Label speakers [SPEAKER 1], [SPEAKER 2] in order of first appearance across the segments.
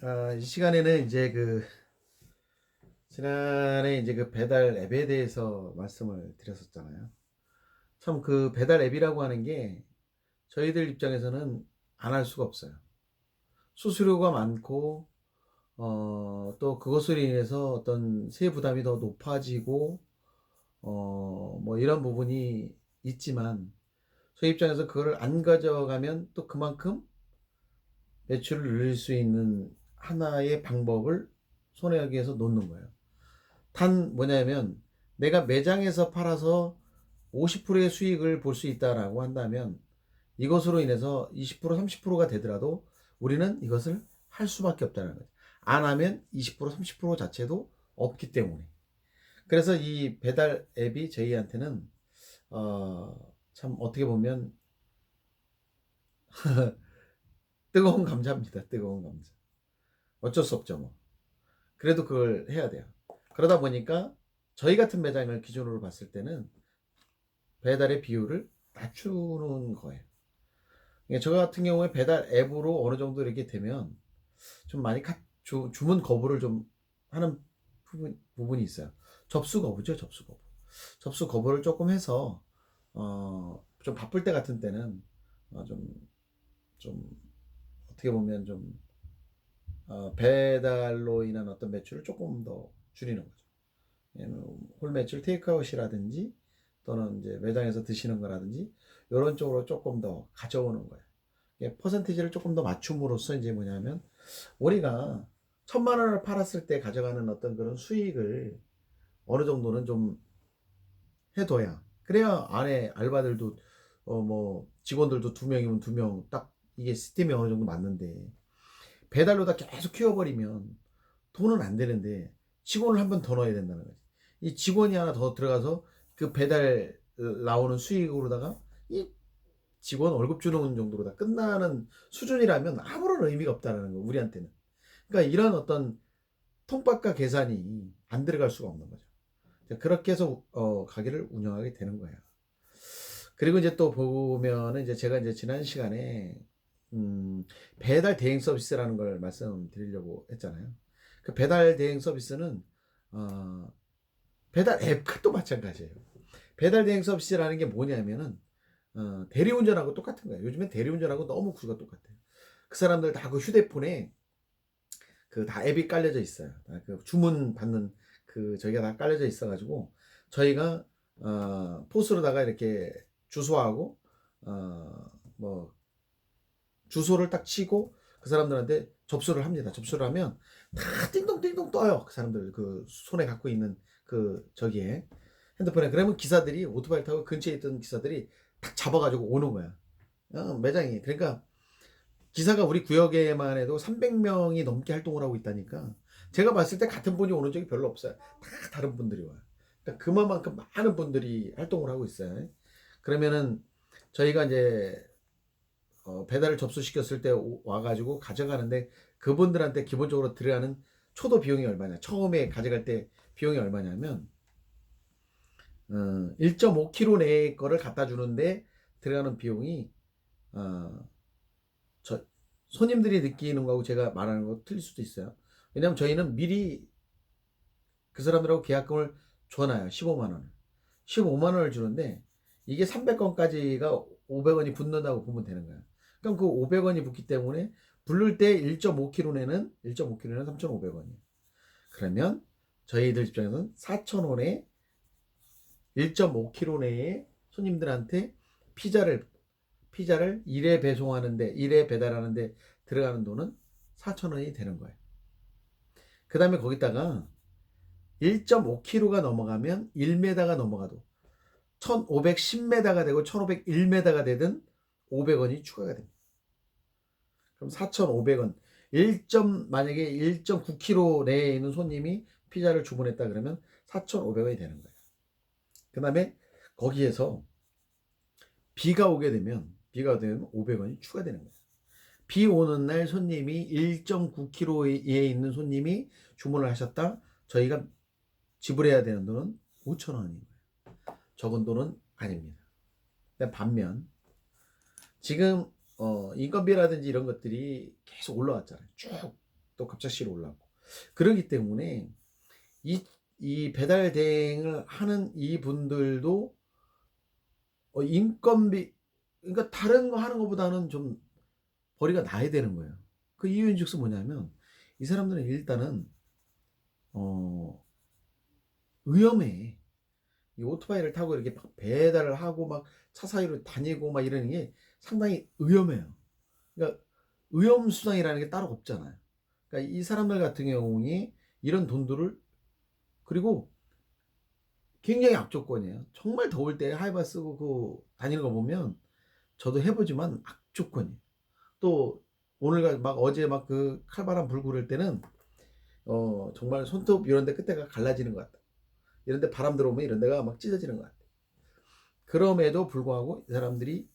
[SPEAKER 1] 이 시간에는 이제 지난해 이제 배달 앱에 대해서 말씀을 드렸었잖아요. 참 배달 앱이라고 하는 게 저희들 입장에서는 안 할 수가 없어요. 수수료가 많고, 또 그것으로 인해서 어떤 세부 부담이 더 높아지고, 뭐 이런 부분이 있지만, 저희 입장에서 그거를 안 가져가면 또 그만큼 매출을 늘릴 수 있는 하나의 방법을 손해하기 위해서 놓는 거예요. 단 뭐냐면 내가 매장에서 팔아서 50%의 수익을 볼 수 있다라고 한다면 이것으로 인해서 20% 30%가 되더라도 우리는 이것을 할 수밖에 없다는 거죠. 안 하면 20% 30% 자체도 없기 때문에. 그래서 이 배달 앱이 저희한테는 참 어떻게 보면 뜨거운 감자입니다. 뜨거운 감자. 어쩔 수 없죠 뭐. 그래도 그걸 해야 돼요. 그러다 보니까 저희 같은 매장을 기준으로 봤을 때는 배달의 비율을 낮추는 거예요. 그러니까 저 같은 경우에 배달 앱으로 어느 정도 이렇게 되면 좀 많이 주문 거부를 좀 하는 부분이 있어요. 접수 거부죠, 접수 거부. 접수 거부를 조금 해서 좀 바쁠 때 같은 때는 좀 어떻게 보면 좀 배달로 인한 어떤 매출을 조금 더 줄이는 거죠. 왜냐면 홀 매출 테이크아웃이라든지 또는 이제 매장에서 드시는 거라든지 이런 쪽으로 조금 더 가져오는 거예요. 퍼센티지를 조금 더 맞춤으로써 이제 뭐냐면 우리가 1,000만 원을 팔았을 때 가져가는 어떤 그런 수익을 어느 정도는 좀 해둬야, 그래야 안에 알바들도 뭐 직원들도 2명이면 2명 딱 이게 시스템이 어느 정도 맞는데 배달로 다 계속 키워버리면 돈은 안 되는데 직원을 한 번 더 넣어야 된다는 거지. 이 직원이 하나 더 들어가서 그 배달 나오는 수익으로다가 이 직원 월급 주는 정도로 다 끝나는 수준이라면 아무런 의미가 없다는 거, 우리한테는. 그러니까 이런 어떤 통밥과 계산이 안 들어갈 수가 없는 거죠. 그렇게 해서 가게를 운영하게 되는 거예요. 그리고 이제 또 보면은 이제 제가 이제 지난 시간에 배달 대행 서비스라는 걸 말씀드리려고 했잖아요. 그 배달 대행 서비스는 어, 배달 앱과 또 마찬가지예요. 배달 대행 서비스라는 게 뭐냐면은 대리운전하고 똑같은 거예요. 요즘엔 대리운전하고 너무 구조가 똑같아요. 그 사람들 다 그 휴대폰에 그 다 앱이 깔려져 있어요. 그 주문 받는 저희가 다 깔려져 있어가지고 저희가 포스로다가 이렇게 주소하고 뭐 주소를 딱 치고 그 사람들한테 접수를 합니다. 접수를 하면 다 띵동띵동 떠요. 그 사람들 그 손에 갖고 있는 저기에 핸드폰에. 그러면 기사들이 오토바이 타고 근처에 있던 기사들이 딱 잡아가지고 오는 거야. 매장이. 그러니까 기사가 우리 구역에만 해도 300명이 넘게 활동을 하고 있다니까. 제가 봤을 때 같은 분이 오는 적이 별로 없어요. 다 다른 분들이 와요. 그러니까 그만큼 많은 분들이 활동을 하고 있어요. 그러면은 저희가 이제 배달을 접수시켰을 때 와가지고 가져가는데 그분들한테 기본적으로 들어가는 초도 비용이 얼마냐. 처음에 가져갈 때 비용이 얼마냐면 1.5kg 내의 거를 갖다 주는데 들어가는 비용이 어, 저 손님들이 느끼는 거하고 제가 말하는 거 틀릴 수도 있어요. 왜냐면 저희는 미리 그 사람들하고 계약금을 줘놔요. 15만 원을. 15만 원을 주는데 이게 300건까지가 500원이 붙는다고 보면 되는 거야. 그럼 그 500원이 붙기 때문에 부를 때 1.5kg는 3,500원이에요. 그러면 저희들 입장에서는 4,000원에 1.5kg 내에 손님들한테 피자를 1회 배송하는데 1회 배달하는데 들어가는 돈은 4,000원이 되는 거예요. 그 다음에 거기다가 1.5kg가 넘어가면 1m가 넘어가도 1,510m가 되고 1,501m가 되든 500원이 추가가 됩니다. 그럼 4,500원. 만약에 1.9kg 내에 있는 손님이 피자를 주문했다 그러면 4,500원이 되는 거예요. 그 다음에 거기에서 비가 되면 500원이 추가되는 거예요. 비 오는 날 손님이 1.9kg에 있는 손님이 주문을 하셨다. 저희가 지불해야 되는 돈은 5,000원인 거예요. 적은 돈은 아닙니다. 반면 지금 인건비라든지 이런 것들이 계속 올라왔잖아요. 쭉. 또 갑작스레 올랐고. 그러기 때문에 이 배달 대행을 하는 이 분들도 인건비, 그러니까 다른 거 하는 것보다는 좀 벌이가 나야 되는 거예요. 그 이유인즉슨 뭐냐면 이 사람들은 일단은 위험해. 이 오토바이를 타고 이렇게 막 배달을 하고 막 차 사이로 다니고 막 이러는 게 상당히 위험해요. 그러니까 위험 수당이라는 게 따로 없잖아요. 그러니까 이 사람들 같은 경우에 이런 돈들을, 그리고 굉장히 악조건이에요. 정말 더울 때 하이바 쓰고 그 다니는 거 보면 저도 해보지만 악조건이에요. 또 오늘 막 어제 막 그 칼바람 불고 그럴 때는 정말 손톱 이런 데 끝에가 갈라지는 것 같다. 이런 데 바람 들어오면 이런 데가 막 찢어지는 것 같아. 그럼에도 불구하고 이 사람들이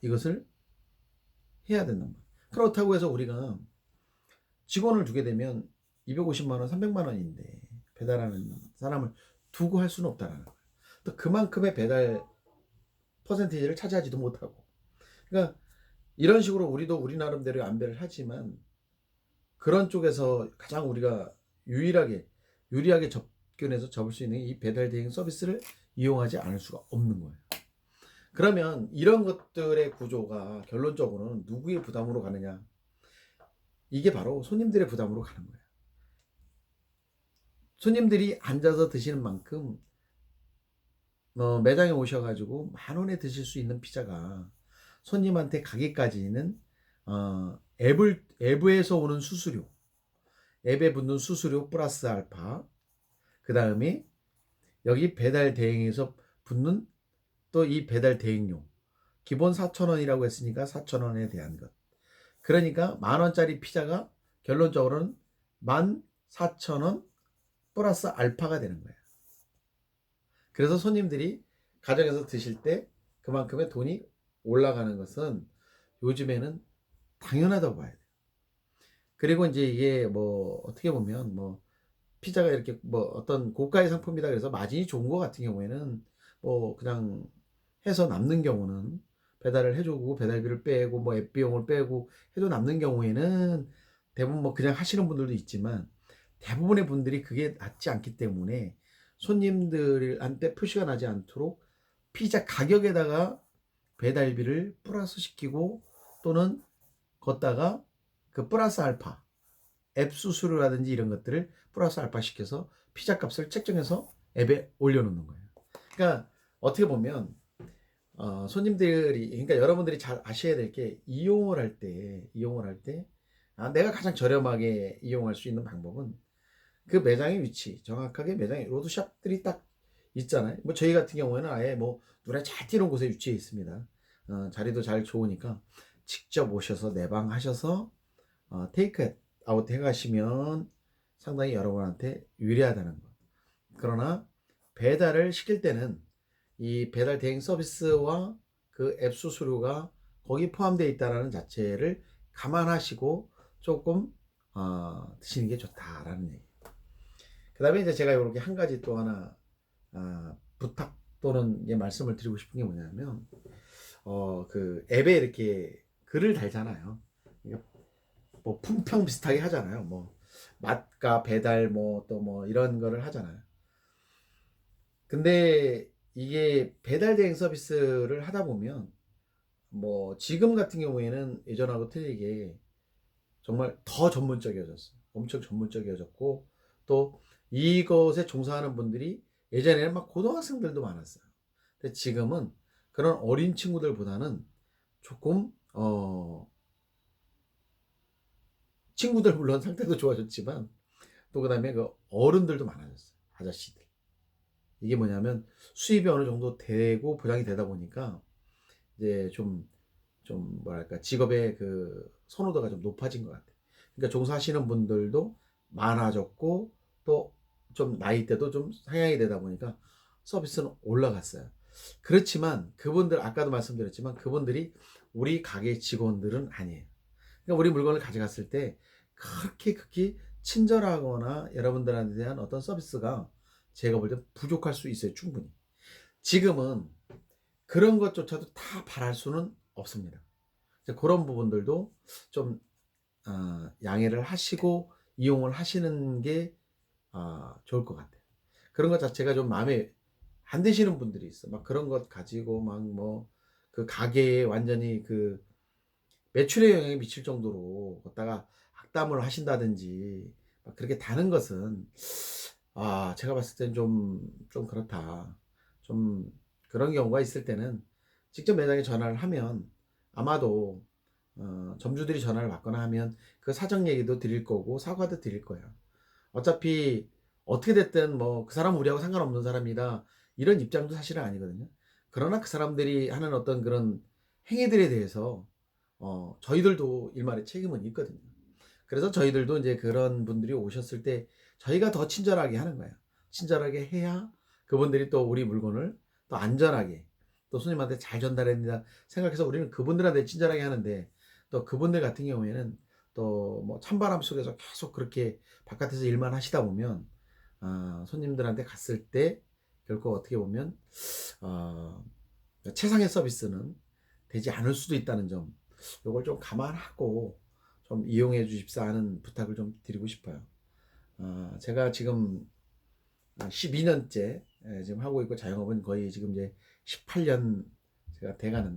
[SPEAKER 1] 이것을 해야 된단 말이야. 그렇다고 해서 우리가 직원을 두게 되면 250만 원, 300만 원인데 배달하는 사람을 두고 할 수는 없다라는 거예요. 또 그만큼의 배달 퍼센테이지를 차지하지도 못하고. 그러니까 이런 식으로 우리도 우리 나름대로 안배를 하지만 그런 쪽에서 가장 우리가 유리하게 접근해서 접을 수 있는 이 배달 대행 서비스를 이용하지 않을 수가 없는 거예요. 그러면 이런 것들의 구조가 결론적으로는 누구의 부담으로 가느냐? 이게 바로 손님들의 부담으로 가는 거예요. 손님들이 앉아서 드시는 만큼 매장에 오셔가지고 10,000원에 드실 수 있는 피자가 손님한테 가기까지는 앱에서 오는 수수료, 앱에 붙는 수수료 플러스 알파, 그 다음에 여기 배달 대행에서 붙는 또 이 배달 대행료, 기본 4,000원이라고 했으니까 4,000원에 대한 것. 그러니까 10,000원짜리 피자가 결론적으로는 14,000원 플러스 알파가 되는 거예요. 그래서 손님들이 가정에서 드실 때 그만큼의 돈이 올라가는 것은 요즘에는 당연하다고 봐야 돼요. 그리고 이제 이게 뭐 어떻게 보면 뭐 피자가 이렇게 뭐 어떤 고가의 상품이다 그래서 마진이 좋은 거 같은 경우에는 뭐 그냥 해서 남는 경우는 배달을 해주고 배달비를 빼고 뭐 앱 비용을 빼고 해도 남는 경우에는 대부분 뭐 그냥 하시는 분들도 있지만 대부분의 분들이 그게 낫지 않기 때문에 손님들한테 표시가 나지 않도록 피자 가격에다가 배달비를 플러스 시키고 또는 걷다가 그 플러스 알파 앱 수수료라든지 이런 것들을 플러스 알파 시켜서 피자 값을 책정해서 앱에 올려놓는 거예요. 그러니까 어떻게 보면 손님들이, 그러니까 여러분들이 잘 아셔야 될 게 이용을 할 때 내가 가장 저렴하게 이용할 수 있는 방법은 그 매장의 위치, 정확하게 매장에 로드샵들이 딱 있잖아요. 뭐 저희 같은 경우에는 아예 뭐 눈에 잘 띄는 곳에 위치해 있습니다. 자리도 잘 좋으니까 직접 오셔서 내방하셔서 테이크 아웃 해가시면 상당히 여러분한테 유리하다는 거. 그러나 배달을 시킬 때는 이 배달 대행 서비스와 그 앱 수수료가 거기 포함되어 있다는 자체를 감안하시고 조금 드시는 게 좋다라는 얘기. 그 다음에 이제 제가 이렇게 한 가지 또 하나 부탁 또는 말씀을 드리고 싶은 게 뭐냐면 그 앱에 이렇게 글을 달잖아요. 그러니까 뭐 품평 비슷하게 하잖아요. 뭐 맛과 배달 뭐 또 뭐 이런 거를 하잖아요. 근데 이게 배달 대행 서비스를 하다 보면 뭐 지금 같은 경우에는 예전하고 틀리게 정말 더 전문적이어졌어요. 엄청 전문적이어졌고 또 이것에 종사하는 분들이 예전에는 막 고등학생들도 많았어요. 근데 지금은 그런 어린 친구들보다는 조금 친구들 물론 상태도 좋아졌지만 또 그다음에 그 어른들도 많아졌어요. 아저씨들. 이게 뭐냐면 수입이 어느 정도 되고 보장이 되다 보니까 이제 좀 뭐랄까 직업의 그 선호도가 좀 높아진 것 같아요. 그러니까 종사하시는 분들도 많아졌고 또 좀 나이대도 좀 상향이 되다 보니까 서비스는 올라갔어요. 그렇지만 그분들 아까도 말씀드렸지만 그분들이 우리 가게 직원들은 아니에요. 그러니까 우리 물건을 가져갔을 때 그렇게 친절하거나 여러분들한테 대한 어떤 서비스가 제가 볼 때 부족할 수 있어요. 충분히. 지금은 그런 것조차도 다 바랄 수는 없습니다. 그런 부분들도 좀 양해를 하시고 이용을 하시는 게 좋을 것 같아요. 그런 것 자체가 좀 마음에 안 드시는 분들이 있어. 막 그런 것 가지고 막 뭐 그 가게에 완전히 그 매출에 영향이 미칠 정도로 걷다가 악담을 하신다든지 막 그렇게 다는 것은 제가 봤을 땐 좀 그렇다. 좀 그런 경우가 있을 때는 직접 매장에 전화를 하면 아마도 점주들이 전화를 받거나 하면 그 사정 얘기도 드릴 거고 사과도 드릴 거예요. 어차피 어떻게 됐든 뭐 그 사람 우리하고 상관없는 사람이다 이런 입장도 사실은 아니거든요. 그러나 그 사람들이 하는 어떤 그런 행위들에 대해서 저희들도 일말의 책임은 있거든요. 그래서 저희들도 이제 그런 분들이 오셨을 때 저희가 더 친절하게 하는 거예요. 친절하게 해야 그분들이 또 우리 물건을 또 안전하게 또 손님한테 잘 전달합니다 생각해서 우리는 그분들한테 친절하게 하는데, 또 그분들 같은 경우에는 또 뭐 찬바람 속에서 계속 그렇게 바깥에서 일만 하시다 보면 손님들한테 갔을 때 결코 어떻게 보면 어, 최상의 서비스는 되지 않을 수도 있다는 점, 요걸 좀 감안하고 좀 이용해 주십사 하는 부탁을 좀 드리고 싶어요. 제가 지금 12년째 지금 하고 있고 자영업은 거의 지금 이제 18년 제가 돼가는데